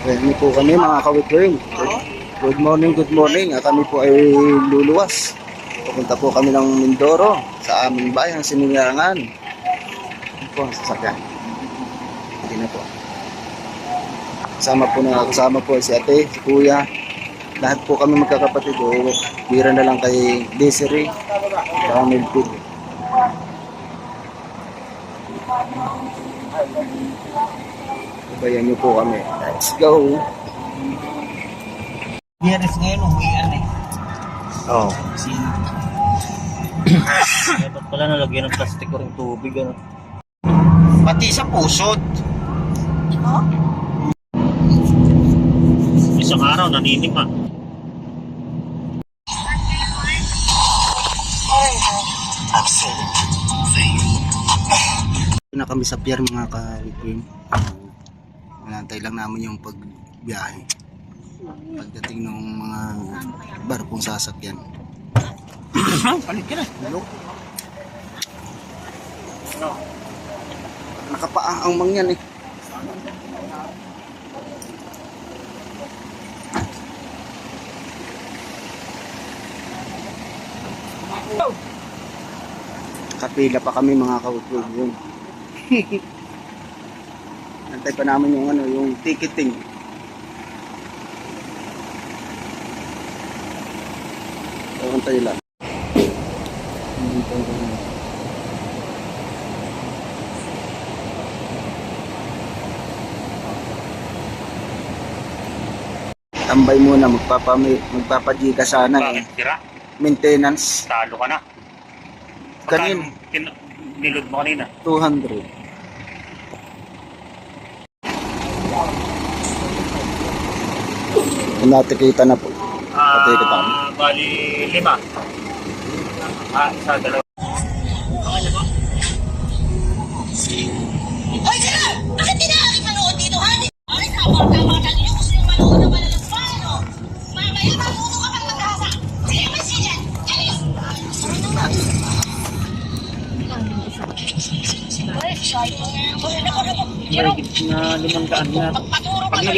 Ready po kami mga kawitwing. Good morning, good morning. At kami po ay luluwas. Pupunta po kami ng Mindoro sa aming bayang Sinilangan. Ito po ang sasakyan. Hindi na po. Kasama po si ate, si kuya. Lahat po kami magkakapatid. Bira na lang kay Desiree. Saka Milpid. Bayan niyo po kami. Let's go! Biyernes ngayon, uwian eh. Oh. Kasi, dapat pala nalagyan ng plastic o rin tubig, ano. Pati sa pusod. Isang araw, naninim ah. Na kami sa pier mga ka-recruit. Nanantay lang namin yung pagbiyahe. Pagdating ng mga barkong sasakyan. Palit ka na. Hello? Nakapaang mangyan eh. Kapila pa kami mga ka-recruit. Antay pa namin yung yung ticketing. Antay lang. Tambay muna, magpapajika sana eh. Bakit tira? Maintenance. Talo ka na. Kanin, Nilod mo kanina. 200. Natikita na po. Natikita na. Bali 5. Isa, dalawa. Hoy, sila! Bakit di na aking manood dito, ha? Ay, tama ka ninyo. Gusto yung manood ng malalagpan, no? Mamaya, matuto ka pang maghasa. Sige, mas yan. Alis! Ay, shy. Ako, Na 500 na. pagpaturo Pag pa.